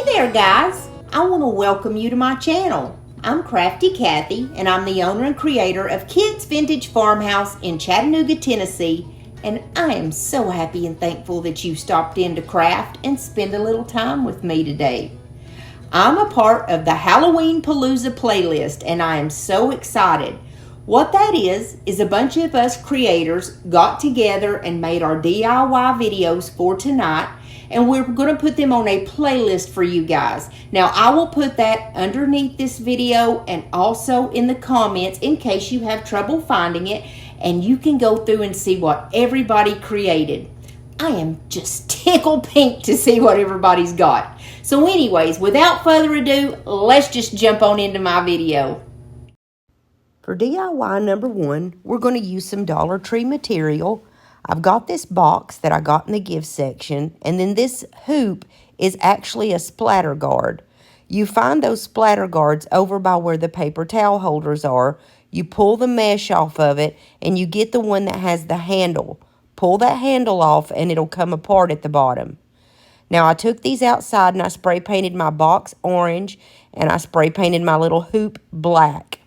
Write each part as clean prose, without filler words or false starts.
Hey there guys, I want to welcome you to my channel. I'm Crafty Kathy and I'm the owner and creator of Kids Vintage Farmhouse in Chattanooga, Tennessee, and I am so happy and thankful that you stopped in to craft and spend a little time with me today. I'm a part of the Halloween Palooza playlist and I am so excited. What that is a bunch of us creators got together and made our DIY videos for tonight, and we're going to put them on a playlist for you guys. Now, I will put that underneath this video and also in the comments in case you have trouble finding it, and you can go through and see what everybody created. I am just tickled pink to see what everybody's got. So anyways, without further ado, let's just jump on into my video. For DIY number 1, we're going to use some Dollar Tree material. I've got this box that I got in the gift section, and then this hoop is actually a splatter guard. You find those splatter guards over by where the paper towel holders are. You pull the mesh off of it, and you get the one that has the handle. Pull that handle off, and it'll come apart at the bottom. Now, I took these outside, and I spray painted my box orange, and I spray painted my little hoop black.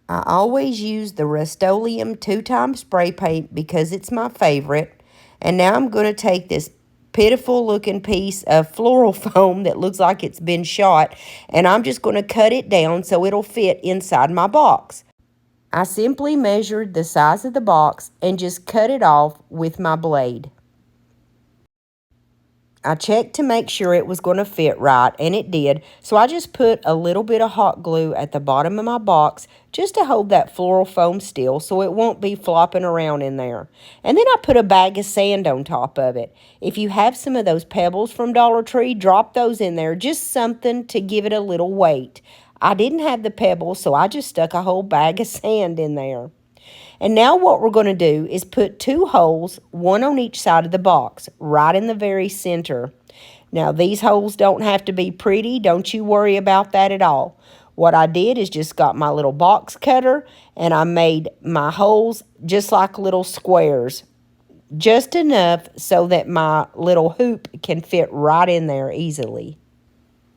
I always use the Rust-Oleum 2-time spray paint because it's my favorite. And now I'm going to take this pitiful looking piece of floral foam that looks like it's been shot, and I'm just going to cut it down so it'll fit inside my box. I simply measured the size of the box and just cut it off with my blade. I checked to make sure it was going to fit right, and it did. So I just put a little bit of hot glue at the bottom of my box just to hold that floral foam still so it won't be flopping around in there. And then I put a bag of sand on top of it. If you have some of those pebbles from Dollar Tree, drop those in there. Just something to give it a little weight. I didn't have the pebbles, so I just stuck a whole bag of sand in there. And now what we're going to do is put 2 holes, one on each side of the box, right in the very center. Now, these holes don't have to be pretty. Don't you worry about that at all. What I did is just got my little box cutter, and I made my holes just like little squares. Just enough so that my little hoop can fit right in there easily.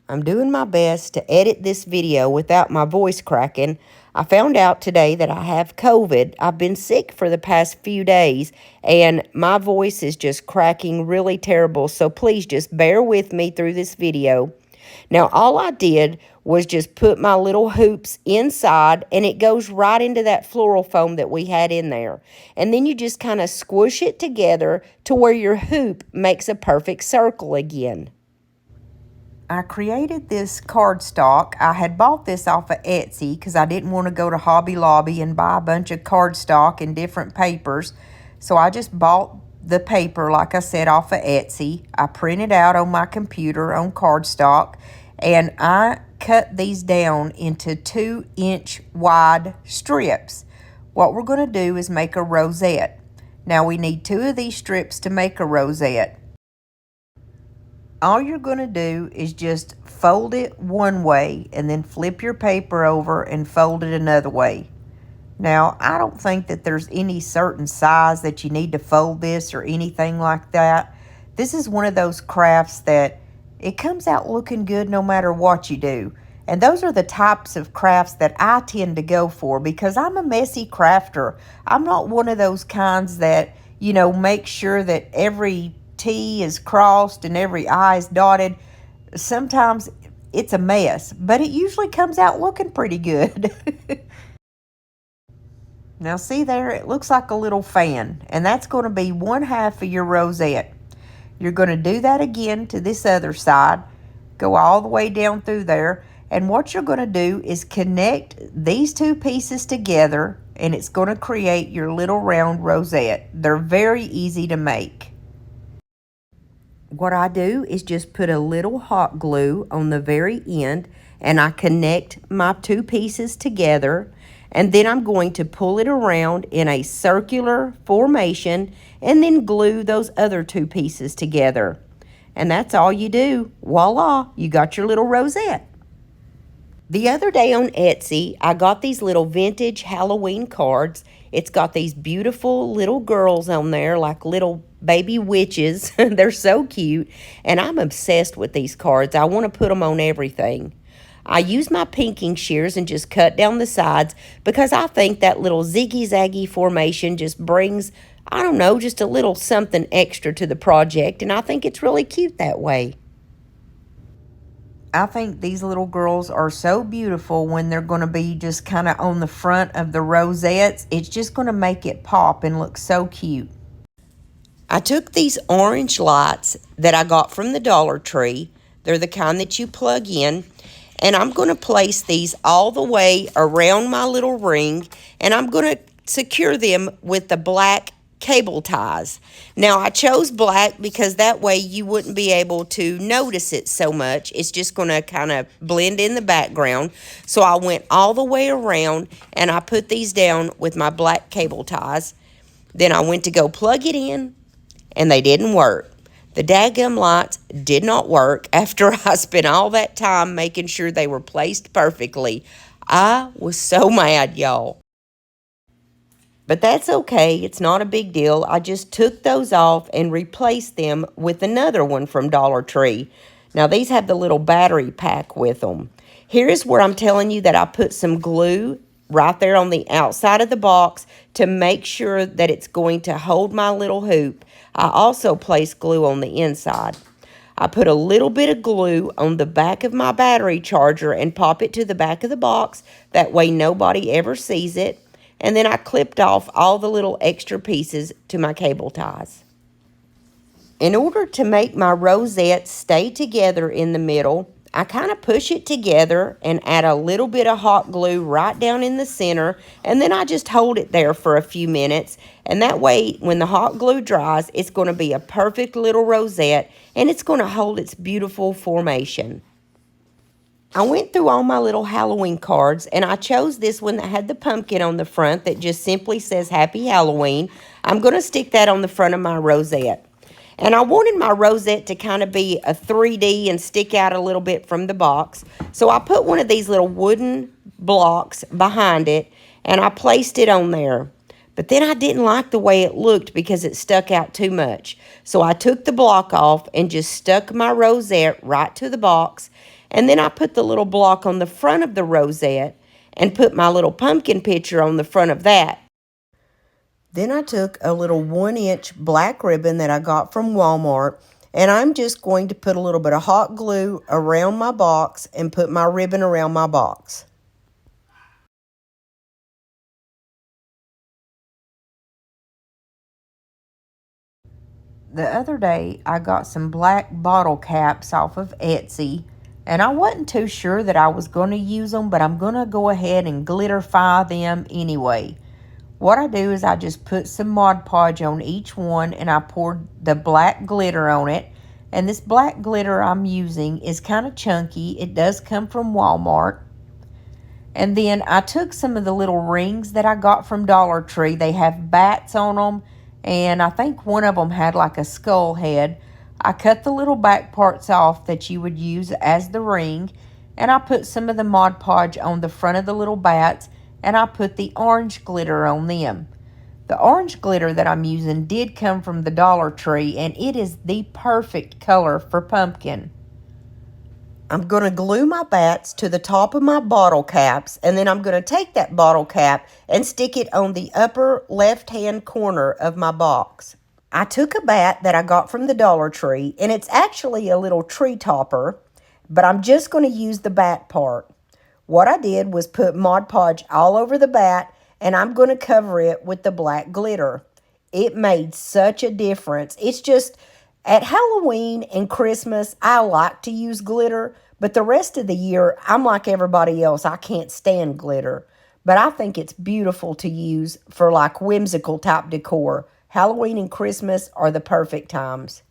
I'm doing my best to edit this video without my voice cracking. I found out today that I have COVID. I've been sick for the past few days, and my voice is just cracking really terrible, so please just bear with me through this video. Now, all I did was just put my little hoops inside, and it goes right into that floral foam that we had in there. And then you just kind of squish it together to where your hoop makes a perfect circle again. I created this cardstock. I had bought this off of Etsy because I didn't want to go to Hobby Lobby and buy a bunch of cardstock and different papers. So I just bought the paper, like I said, off of Etsy. I printed out on my computer on cardstock, and I cut these down into 2-inch wide strips. What we're going to do is make a rosette. Now we need 2 of these strips to make a rosette. All you're going to do is just fold it one way and then flip your paper over and fold it another way. Now, I don't think that there's any certain size that you need to fold this or anything like that. This is one of those crafts that it comes out looking good no matter what you do. And those are the types of crafts that I tend to go for because I'm a messy crafter. I'm not one of those kinds that, you know, make sure that every T is crossed and every I is dotted. Sometimes it's a mess, but it usually comes out looking pretty good. Now see there, it looks like a little fan, and that's going to be 1/2 of your rosette. You're going to do that again to this other side. Go all the way down through there, and what you're going to do is connect these 2 pieces together, and it's going to create your little round rosette. They're very easy to make. What I do is just put a little hot glue on the very end, and I connect my 2 pieces together, and then I'm going to pull it around in a circular formation and then glue those other 2 pieces together. And that's all you do. Voila, you got your little rosette. The other day on Etsy, I got these little vintage Halloween cards. It's got these beautiful little girls on there, like little baby witches. They're so cute, and I'm obsessed with these cards. I want to put them on everything. I use my pinking shears and just cut down the sides because I think that little ziggy-zaggy formation just brings, I don't know, just a little something extra to the project, and I think it's really cute that way. I think these little girls are so beautiful when they're going to be just kind of on the front of the rosettes. It's just going to make it pop and look so cute. I took these orange lights that I got from the Dollar Tree. They're the kind that you plug in. And I'm going to place these all the way around my little ring. And I'm going to secure them with the black cable ties. Now, I chose black because that way you wouldn't be able to notice it so much. It's just going to kind of blend in the background. So I went all the way around and I put these down with my black cable ties. Then I went to go plug it in, and they didn't work. The daggum lights did not work after I spent all that time making sure they were placed perfectly. I was so mad, y'all. But that's okay. It's not a big deal. I just took those off and replaced them with another one from Dollar Tree. Now, these have the little battery pack with them. Here is where I'm telling you that I put some glue right there on the outside of the box to make sure that it's going to hold my little hoop. I also placed glue on the inside. I put a little bit of glue on the back of my battery charger and pop it to the back of the box. That way nobody ever sees it. And then I clipped off all the little extra pieces to my cable ties. In order to make my rosettes stay together in the middle, I kind of push it together and add a little bit of hot glue right down in the center, and then I just hold it there for a few minutes, and that way when the hot glue dries, it's going to be a perfect little rosette, and it's going to hold its beautiful formation. I went through all my little Halloween cards, and I chose this one that had the pumpkin on the front that just simply says Happy Halloween. I'm going to stick that on the front of my rosette. And I wanted my rosette to kind of be a 3D and stick out a little bit from the box. So I put one of these little wooden blocks behind it, and I placed it on there. But then I didn't like the way it looked because it stuck out too much. So I took the block off and just stuck my rosette right to the box. And then I put the little block on the front of the rosette and put my little pumpkin picture on the front of that. Then I took a little 1-inch black ribbon that I got from Walmart, and I'm just going to put a little bit of hot glue around my box and put my ribbon around my box. The other day, I got some black bottle caps off of Etsy, and I wasn't too sure that I was going to use them, but I'm going to go ahead and glitterify them anyway. What I do is I just put some Mod Podge on each one, and I poured the black glitter on it. And this black glitter I'm using is kind of chunky. It does come from Walmart. And then I took some of the little rings that I got from Dollar Tree. They have bats on them, and I think one of them had like a skull head. I cut the little back parts off that you would use as the ring, and I put some of the Mod Podge on the front of the little bats, and I put the orange glitter on them. The orange glitter that I'm using did come from the Dollar Tree, and it is the perfect color for pumpkin. I'm going to glue my bats to the top of my bottle caps, and then I'm going to take that bottle cap and stick it on the upper left-hand corner of my box. I took a bat that I got from the Dollar Tree, and it's actually a little tree topper, but I'm just going to use the back part. What I did was put Mod Podge all over the bat, and I'm going to cover it with the black glitter. It made such a difference. It's just, at Halloween and Christmas, I like to use glitter, but the rest of the year, I'm like everybody else. I can't stand glitter, but I think it's beautiful to use for like whimsical type decor. Halloween and Christmas are the perfect times.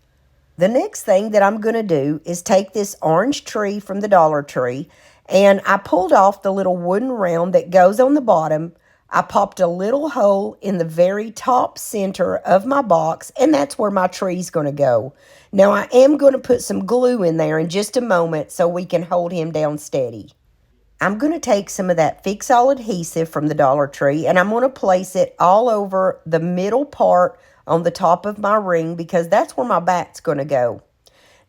The next thing that I'm going to do is take this orange tree from the Dollar Tree, and I pulled off the little wooden round that goes on the bottom. I popped a little hole in the very top center of my box, and that's where my tree's going to go. Now, I am going to put some glue in there in just a moment so we can hold him down steady. I'm going to take some of that Fix-All adhesive from the Dollar Tree, and I'm going to place it all over the middle part on the top of my ring because that's where my bat's going to go.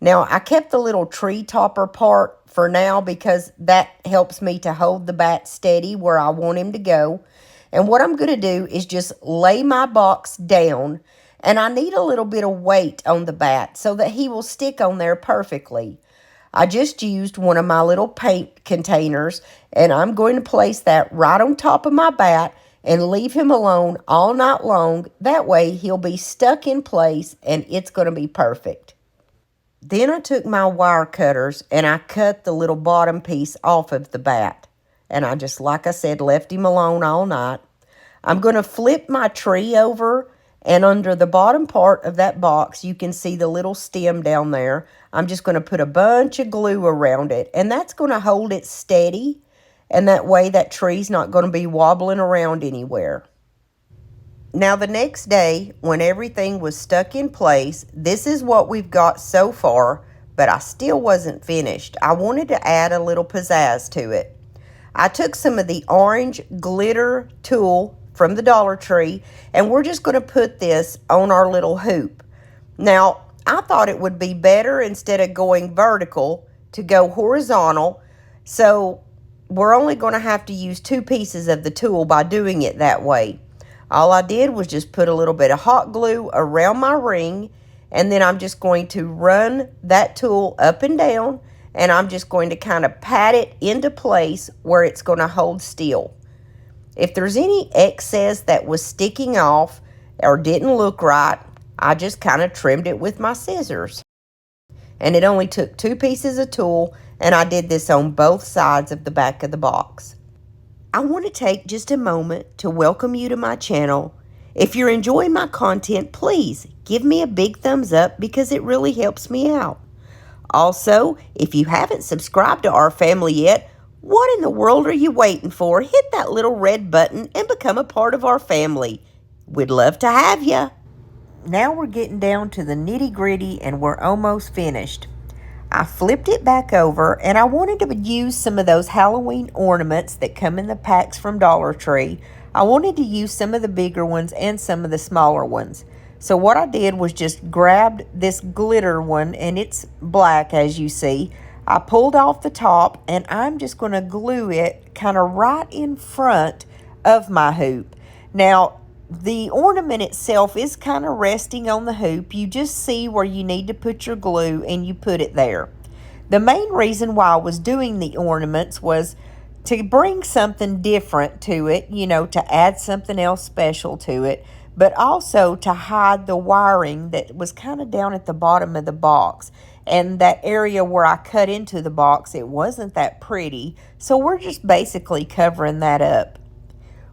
Now, I kept the little tree topper part for now because that helps me to hold the bat steady where I want him to go. And what I'm going to do is just lay my box down, and I need a little bit of weight on the bat so that he will stick on there perfectly. I just used one of my little paint containers, and I'm going to place that right on top of my bat and leave him alone all night long. That way he'll be stuck in place and it's going to be perfect. Then I took my wire cutters and I cut the little bottom piece off of the bat. And I just, like I said, left him alone all night. I'm going to flip my tree over, and under the bottom part of that box, you can see the little stem down there. I'm just going to put a bunch of glue around it, and that's going to hold it steady. And that way that tree's not going to be wobbling around anywhere. Now, the next day, when everything was stuck in place, this is what we've got so far, but I still wasn't finished. I wanted to add a little pizzazz to it. I took some of the orange glitter tulle from the Dollar Tree, and we're just going to put this on our little hoop. Now, I thought it would be better, instead of going vertical, to go horizontal, so we're only going to have to use 2 pieces of the tulle by doing it that way. All I did was just put a little bit of hot glue around my ring, and then I'm just going to run that tulle up and down, and I'm just going to kind of pat it into place where it's going to hold still. If there's any excess that was sticking off or didn't look right, I just kind of trimmed it with my scissors. And it only took 2 pieces of tulle, and I did this on both sides of the back of the box. I want to take just a moment to welcome you to my channel. If you're enjoying my content, please give me a big thumbs up because it really helps me out. Also, if you haven't subscribed to our family yet, what in the world are you waiting for? Hit that little red button and become a part of our family. We'd love to have you. Now we're getting down to the nitty-gritty, and we're almost finished. I flipped it back over, and I wanted to use some of those Halloween ornaments that come in the packs from Dollar Tree. I wanted to use some of the bigger ones and some of the smaller ones. So what I did was just grabbed this glitter one, and it's black as you see. I pulled off the top, and I'm just going to glue it kind of right in front of my hoop. Now, the ornament itself is kind of resting on the hoop. You just see where you need to put your glue, and you put it there. The main reason why I was doing the ornaments was to bring something different to it, you know, to add something else special to it, but also to hide the wiring that was kind of down at the bottom of the box. And that area where I cut into the box, it wasn't that pretty, so we're just basically covering that up.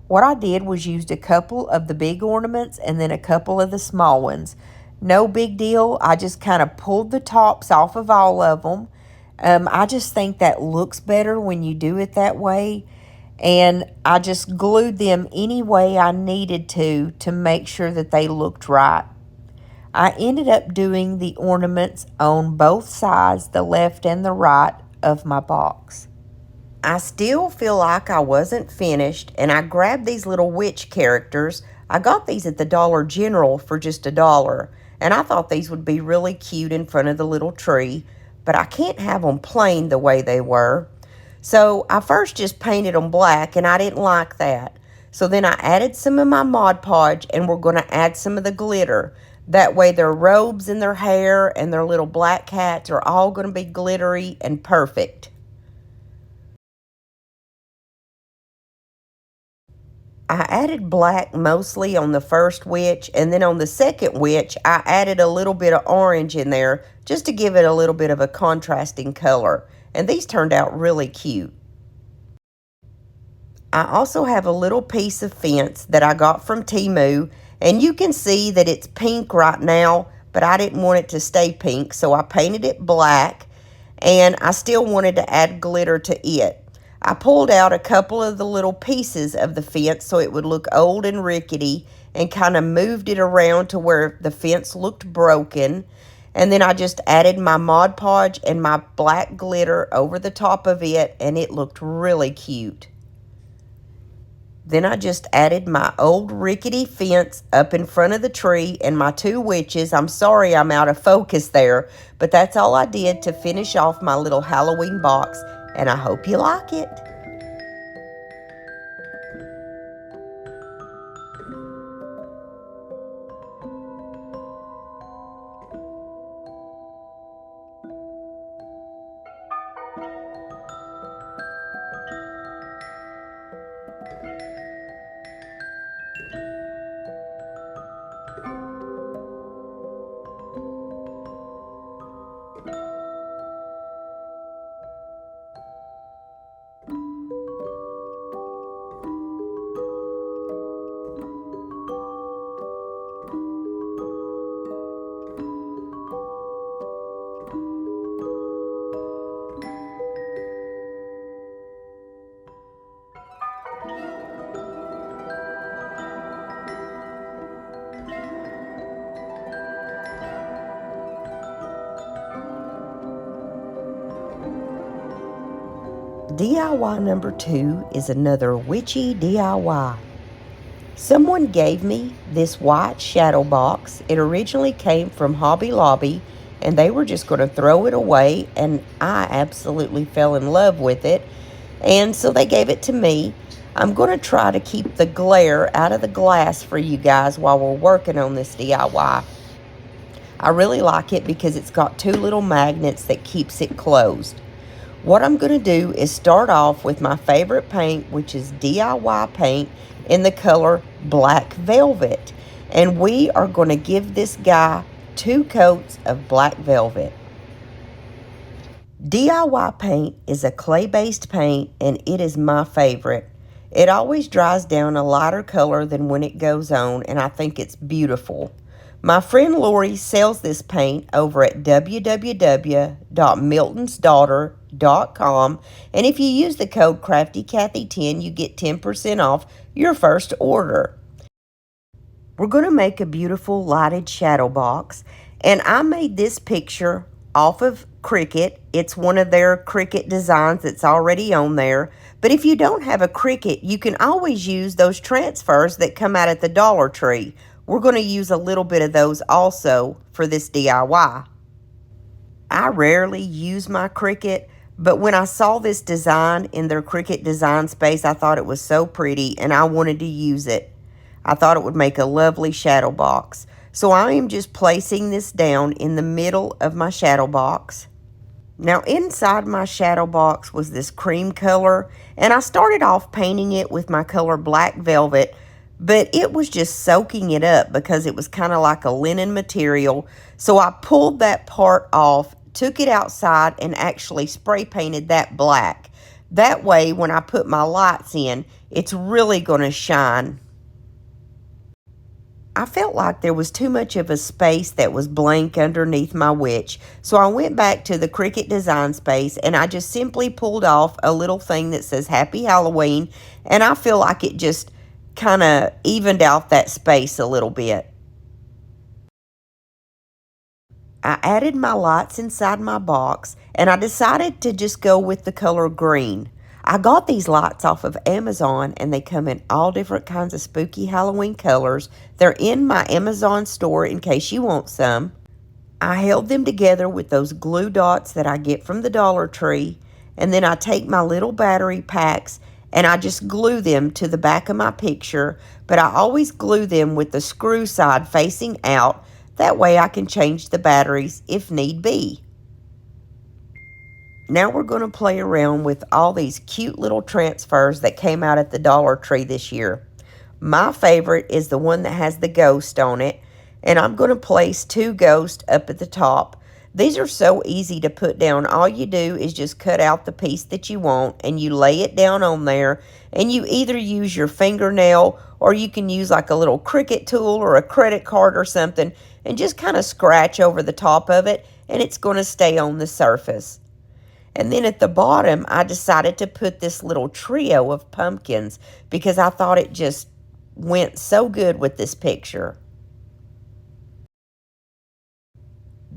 What I did was used a couple of the big ornaments and then a couple of the small ones. No big deal. I just kind of pulled the tops off of all of them. I just think that looks better when you do it that way. And I just glued them any way I needed to make sure that they looked right. I ended up doing the ornaments on both sides, the left and the right of my box. I still feel like I wasn't finished, and I grabbed these little witch characters. I got these at the Dollar General for just $1, and I thought these would be really cute in front of the little tree, but I can't have them plain the way they were. So I first just painted them black, and I didn't like that. So then I added some of my Mod Podge, and we're going to add some of the glitter. That way their robes and their hair and their little black hats are all going to be glittery and perfect. I added black mostly on the first witch, and then on the second witch, I added a little bit of orange in there just to give it a little bit of a contrasting color. And these turned out really cute. I also have a little piece of fence that I got from Temu, and you can see that it's pink right now, but I didn't want it to stay pink, so I painted it black, and I still wanted to add glitter to it. I pulled out a couple of the little pieces of the fence so it would look old and rickety, and kind of moved it around to where the fence looked broken. And then I just added my Mod Podge and my black glitter over the top of it, and it looked really cute. Then I just added my old rickety fence up in front of the tree and my two witches. I'm sorry I'm out of focus there, but that's all I did to finish off my little Halloween box, and I hope you like it. DIY number 2 is another witchy DIY. Someone gave me this white shadow box. It originally came from Hobby Lobby, and they were just going to throw it away, and I absolutely fell in love with it, and so they gave it to me. I'm going to try to keep the glare out of the glass for you guys while we're working on this DIY. I really like it because it's got two little magnets that keeps it closed. What I'm going to do is start off with my favorite paint, which is DIY paint in the color Black Velvet. And we are going to give this guy 2 coats of Black Velvet. DIY paint is a clay-based paint, and it is my favorite. It always dries down a lighter color than when it goes on, and I think it's beautiful. My friend Lori sells this paint over at www.miltonsdaughter.com, and if you use the code CraftyCathy10, you get 10% off your first order. We're going to make a beautiful lighted shadow box, and I made this picture off of Cricut. It's one of their Cricut designs that's already on there. But if you don't have a Cricut, you can always use those transfers that come out at the Dollar Tree. We're going to use a little bit of those also for this DIY. I rarely use my Cricut, but when I saw this design in their Cricut design space, I thought it was so pretty and I wanted to use it. I thought it would make a lovely shadow box. So I am just placing this down in the middle of my shadow box. Now inside my shadow box was this cream color, and I started off painting it with my color Black Velvet, but it was just soaking it up because it was kind of like a linen material. So I pulled that part off, took it outside, and actually spray painted that black. That way, when I put my lights in, it's really going to shine. I felt like there was too much of a space that was blank underneath my witch, so I went back to the Cricut design space and I just simply pulled off a little thing that says Happy Halloween, and I feel like it just kind of evened out that space a little bit. I added my lights inside my box, and I decided to just go with the color green. I got these lights off of Amazon, and they come in all different kinds of spooky Halloween colors. They're in my Amazon store in case you want some. I held them together with those glue dots that I get from the Dollar Tree, and then I take my little battery packs and I just glue them to the back of my picture, but I always glue them with the screw side facing out. That way I can change the batteries if need be. Now we're going to play around with all these cute little transfers that came out at the Dollar Tree this year. My favorite is the one that has the ghost on it, and I'm going to place 2 ghosts up at the top. These are so easy to put down. All you do is just cut out the piece that you want, and you lay it down on there, and you either use your fingernail or you can use like a little Cricut tool or a credit card or something and just kind of scratch over the top of it, and it's going to stay on the surface. And then at the bottom, I decided to put this little trio of pumpkins because I thought it just went so good with this picture.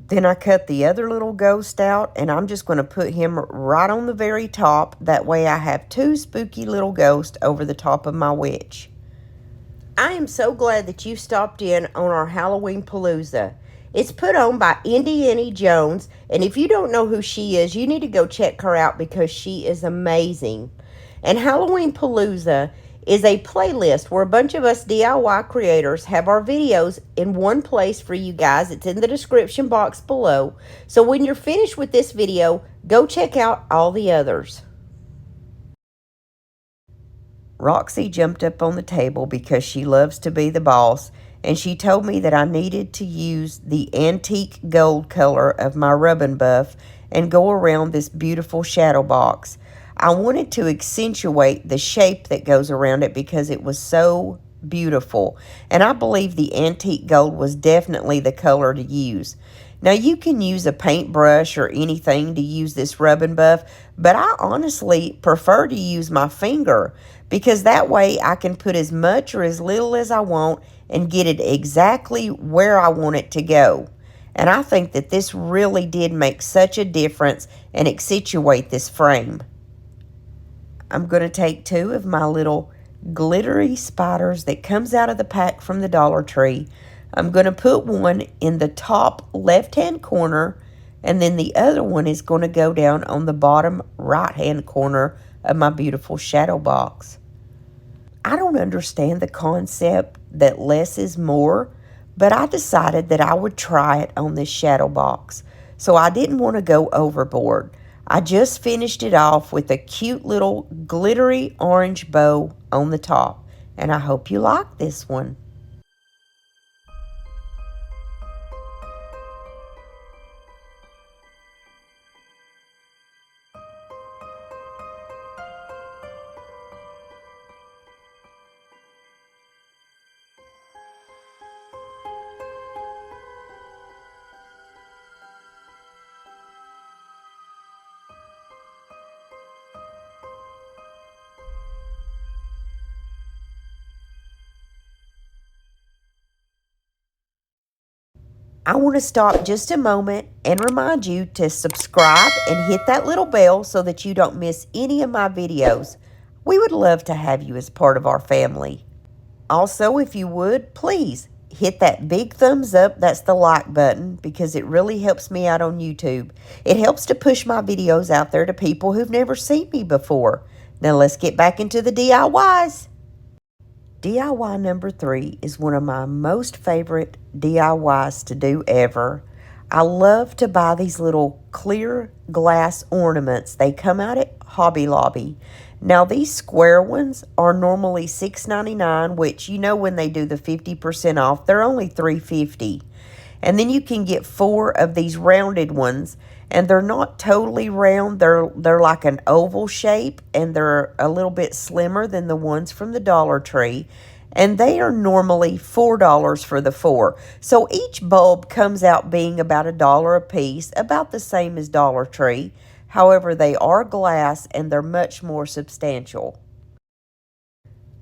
Then I cut the other little ghost out, and I'm just going to put him right on the very top. That way I have two spooky little ghosts over the top of my witch. I am so glad that you stopped in on our Halloween Palooza. It's put on by Indiana Jones, and if you don't know who she is, you need to go check her out because she is amazing. And Halloween Palooza is a playlist where a bunch of us DIY creators have our videos in one place for you guys. It's in the description box below. So when you're finished with this video, go check out all the others. Roxy jumped up on the table because she loves to be the boss, and she told me that I needed to use the antique gold color of my rubbing buff and go around this beautiful shadow box. I wanted to accentuate the shape that goes around it because it was so beautiful, and I believe the antique gold was definitely the color to use. Now, you can use a paintbrush or anything to use this rubbing buff, but I honestly prefer to use my finger because that way I can put as much or as little as I want and get it exactly where I want it to go. And I think that this really did make such a difference and accentuate this frame. I'm going to take two of my little glittery spiders that comes out of the pack from the Dollar Tree. I'm going to put one in the top left-hand corner, and then the other one is going to go down on the bottom right-hand corner of my beautiful shadow box. I don't understand the concept that less is more, but I decided that I would try it on this shadow box. So I didn't want to go overboard. I just finished it off with a cute little glittery orange bow on the top, and I hope you like this one. I want to stop just a moment and remind you to subscribe and hit that little bell so that you don't miss any of my videos. We would love to have you as part of our family. Also, if you would, please hit that big thumbs up. That's the like button because it really helps me out on YouTube. It helps to push my videos out there to people who've never seen me before. Now let's get back into the DIYs. DIY number 3 is one of my most favorite DIYs to do ever. I love to buy these little clear glass ornaments. They come out at Hobby Lobby. Now these square ones are normally $6.99, which you know when they do the 50% off, they're only $3.50. And then you can get 4 of these rounded ones, and they're not totally round. They're like an oval shape, and they're a little bit slimmer than the ones from the Dollar Tree. And they are normally $4 for the 4. So each bulb comes out being about $1 a piece, about the same as Dollar Tree. However, they are glass, and they're much more substantial.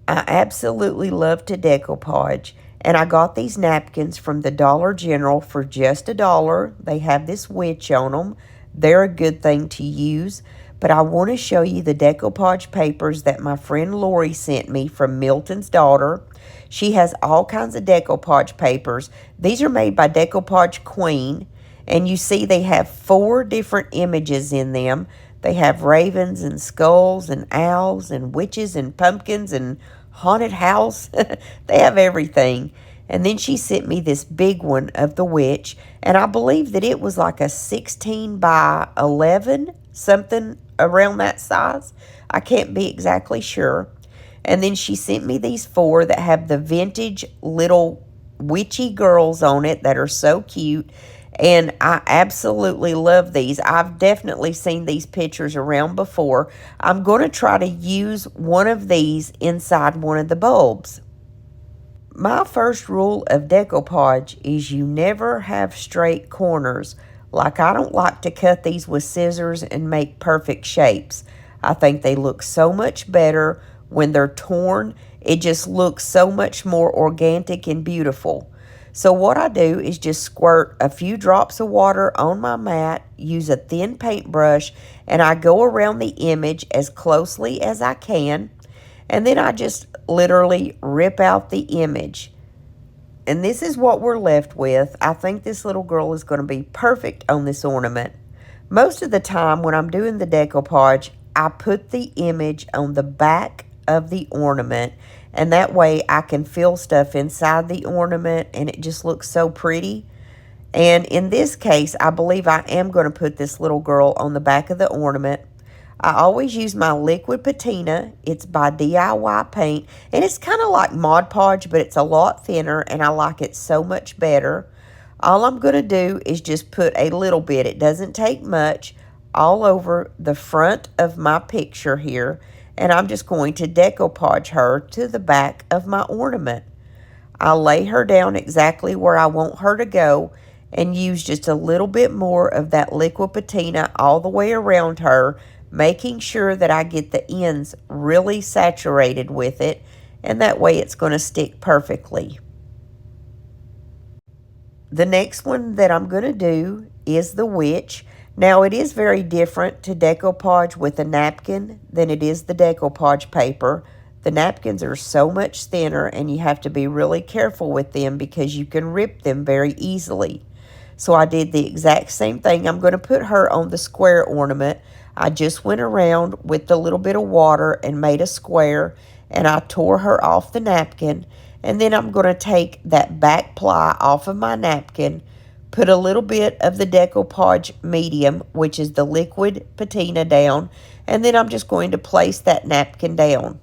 I absolutely love to decoupage, and I got these napkins from the Dollar General for just $1. They have this witch on them. They're a good thing to use, but I want to show you the decoupage papers that my friend Lori sent me from Milton's daughter. She has all kinds of decoupage papers. These are made by Decoupage Queen, and you see they have 4 different images in them. They have ravens and skulls and owls and witches and pumpkins and haunted house. They have everything. And then she sent me this big one of the witch, and I believe that it was like a 16 by 11, something around that size. I can't be exactly sure. And then she sent me these 4 that have the vintage little witchy girls on it that are so cute. And I absolutely love these. I've definitely seen these pictures around before. I'm going to try to use one of these inside one of the bulbs. My first rule of decoupage is you never have straight corners. Like, I don't like to cut these with scissors and make perfect shapes. I think they look so much better when they're torn. It just looks so much more organic and beautiful. So what I do is just squirt a few drops of water on my mat, use a thin paintbrush, and I go around the image as closely as I can. And then I just literally rip out the image. And this is what we're left with. I think this little girl is going to be perfect on this ornament. Most of the time when I'm doing the decoupage, I put the image on the back of the ornament, and that way I can fill stuff inside the ornament and it just looks so pretty. And in this case, I believe I am going to put this little girl on the back of the ornament. I always use my liquid patina. It's by DIY Paint, and it's kind of like Mod Podge, but it's a lot thinner, and I like it so much better. All I'm going to do is just put a little bit, it doesn't take much, all over the front of my picture here, and I'm just going to decoupage her to the back of my ornament. I'll lay her down exactly where I want her to go and use just a little bit more of that liquid patina all the way around her, making sure that I get the ends really saturated with it, and that way it's going to stick perfectly. The next one that I'm going to do is the witch. Now, it is very different to decoupage with a napkin than it is the decoupage paper. The napkins are so much thinner, and you have to be really careful with them because you can rip them very easily. So I did the exact same thing. I'm going to put her on the square ornament. I just went around with a little bit of water and made a square, and I tore her off the napkin. And then I'm going to take that back ply off of my napkin, put a little bit of the Decoupage medium, which is the liquid patina, down, and then I'm just going to place that napkin down.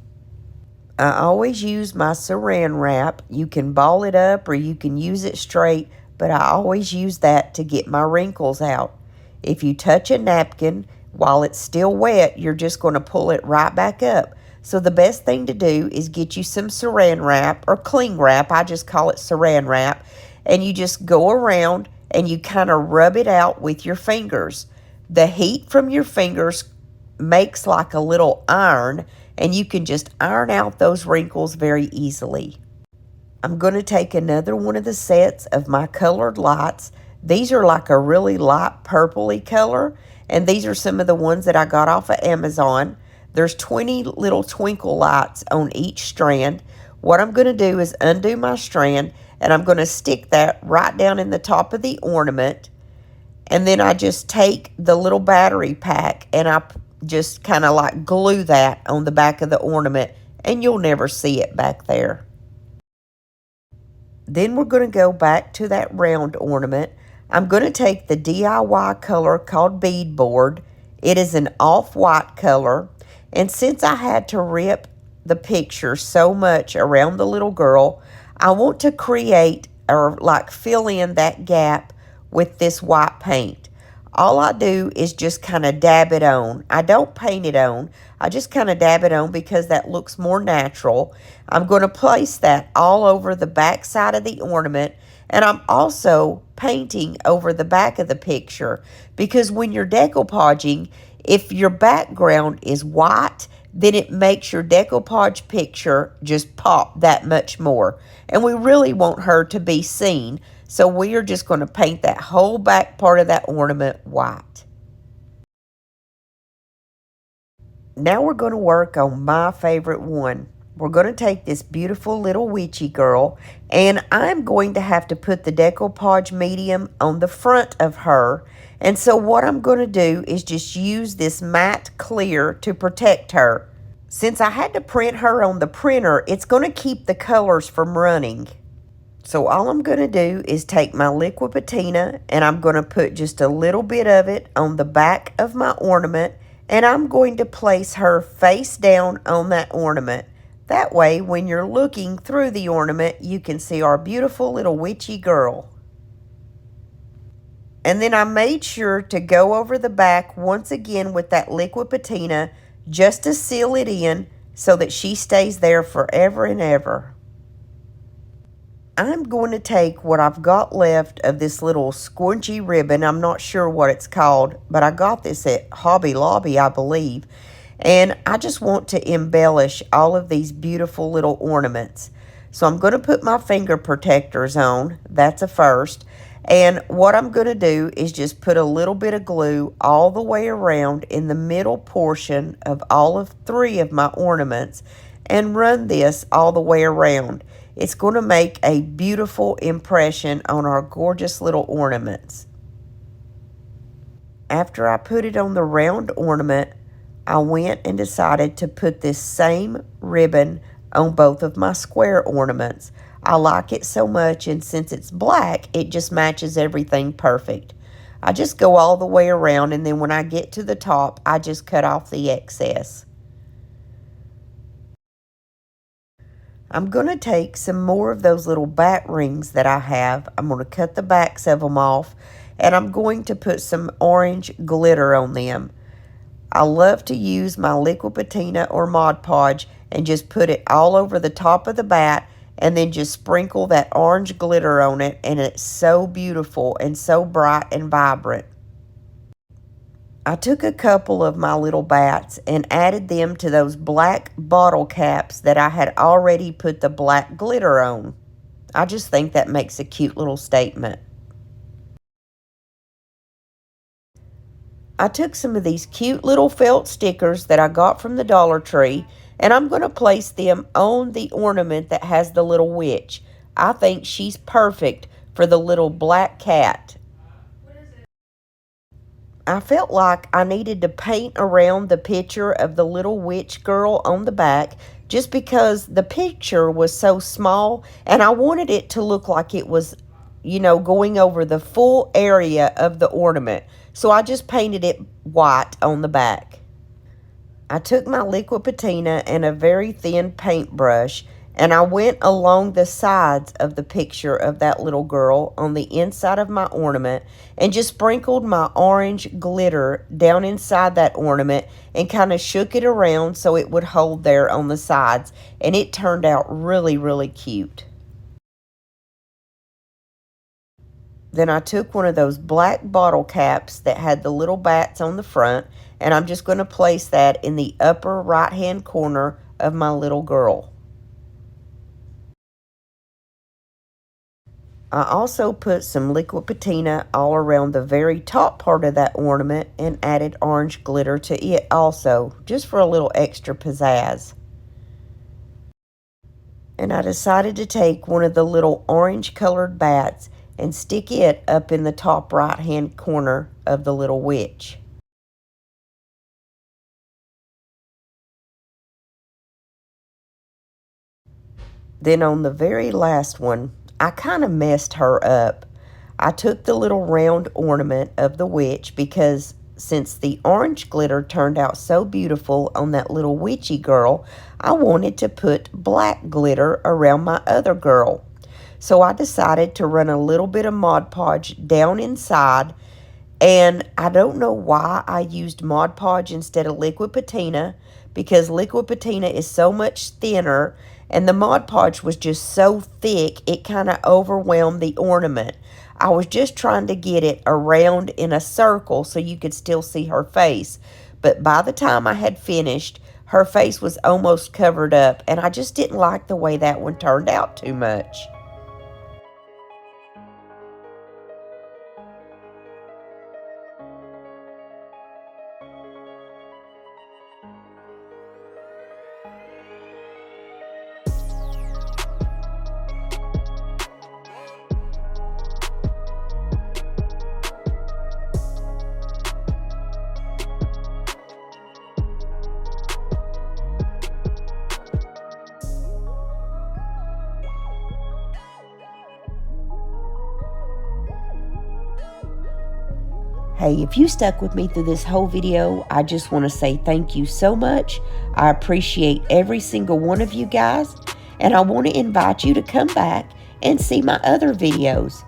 I always use my saran wrap. You can ball it up or you can use it straight, but I always use that to get my wrinkles out. If you touch a napkin while it's still wet, you're just going to pull it right back up. So the best thing to do is get you some saran wrap or cling wrap. I just call it saran wrap. And you just go around and you kind of rub it out with your fingers. The heat from your fingers makes like a little iron, and you can just iron out those wrinkles very easily. I'm going to take another one of the sets of my colored lights. These are like a really light purpley color, and these are some of the ones that I got off of Amazon. There's 20 little twinkle lights on each strand. What I'm going to do is undo my strand, and I'm going to stick that right down in the top of the ornament. And then I just take the little battery pack and I just kind of like glue that on the back of the ornament, and you'll never see it back there. Then we're going to go back to that round ornament. I'm going to take the DIY color called beadboard. It is an off-white color. And since I had to rip the picture so much around the little girl, I want to create or like fill in that gap with this white paint. All I do is just kind of dab it on. I don't paint it on. I just kind of dab it on because that looks more natural. I'm going to place that all over the back side of the ornament, and I'm also painting over the back of the picture because when you're decoupaging, if your background is white, then it makes your decoupage picture just pop that much more. And we really want her to be seen, so we are just going to paint that whole back part of that ornament white. Now we're going to work on my favorite one. We're going to take this beautiful little witchy girl, and I'm going to have to put the decoupage medium on the front of her. And so what I'm going to do is just use this matte clear to protect her. Since I had to print her on the printer, it's going to keep the colors from running. So all I'm going to do is take my liquid patina, and I'm going to put just a little bit of it on the back of my ornament, and I'm going to place her face down on that ornament. That way, when you're looking through the ornament, you can see our beautiful little witchy girl. And then I made sure to go over the back once again with that liquid patina just to seal it in so that she stays there forever and ever. I'm going to take what I've got left of this little squunchy ribbon. I'm not sure what it's called, but I got this at Hobby Lobby, I believe. And I just want to embellish all of these beautiful little ornaments. So I'm going to put my finger protectors on. That's a first. And what I'm going to do is just put a little bit of glue all the way around in the middle portion of all of 3 of my ornaments and run this all the way around. It's going to make a beautiful impression on our gorgeous little ornaments. After I put it on the round ornament, I went and decided to put this same ribbon on both of my square ornaments. I like it so much, and since it's black, it just matches everything perfect. I just go all the way around, and then when I get to the top, I just cut off the excess. I'm going to take some more of those little bat rings that I have. I'm going to cut the backs of them off, and I'm going to put some orange glitter on them. I love to use my liquid patina or Mod Podge and just put it all over the top of the bat and then just sprinkle that orange glitter on it, and it's so beautiful and so bright and vibrant. I took a couple of my little bats and added them to those black bottle caps that I had already put the black glitter on. I just think that makes a cute little statement. I took some of these cute little felt stickers that I got from the Dollar Tree, and I'm going to place them on the ornament that has the little witch. I think she's perfect for the little black cat. I felt like I needed to paint around the picture of the little witch girl on the back just because the picture was so small, and I wanted it to look like it was, going over the full area of the ornament. So I just painted it white on the back. I took my liquid patina and a very thin paintbrush, and I went along the sides of the picture of that little girl on the inside of my ornament and just sprinkled my orange glitter down inside that ornament and kind of shook it around so it would hold there on the sides, and it turned out really, really cute. Then I took one of those black bottle caps that had the little bats on the front, and I'm just going to place that in the upper right-hand corner of my little girl. I also put some liquid patina all around the very top part of that ornament and added orange glitter to it also, just for a little extra pizzazz. And I decided to take one of the little orange colored bats and stick it up in the top right hand corner of the little witch. Then on the very last one, I kind of messed her up. I took the little round ornament of the witch because since the orange glitter turned out so beautiful on that little witchy girl, I wanted to put black glitter around my other girl. So I decided to run a little bit of Mod Podge down inside, and I don't know why I used Mod Podge instead of liquid patina, because liquid patina is so much thinner and the Mod Podge was just so thick it kind of overwhelmed the ornament. I was just trying to get it around in a circle so you could still see her face, but by the time I had finished, her face was almost covered up, and I just didn't like the way that one turned out too much. Hey, if you stuck with me through this whole video, I just want to say thank you so much. I appreciate every single one of you guys, and I want to invite you to come back and see my other videos.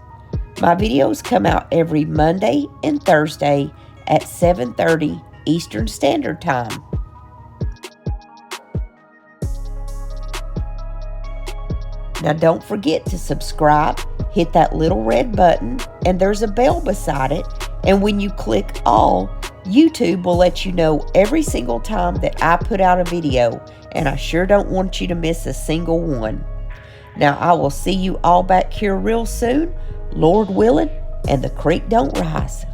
My videos come out every Monday and Thursday at 7:30 Eastern Standard Time. Now don't forget to subscribe, hit that little red button, and there's a bell beside it. And when you click all, YouTube will let you know every single time that I put out a video, and I sure don't want you to miss a single one. Now, I will see you all back here real soon, Lord willing, and the creek don't rise.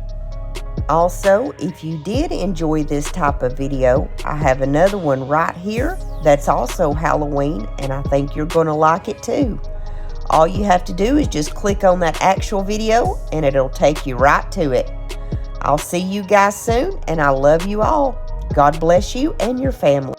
Also, if you did enjoy this type of video, I have another one right here that's also Halloween, and I think you're going to like it too. All you have to do is just click on that actual video, and it'll take you right to it. I'll see you guys soon, and I love you all. God bless you and your family.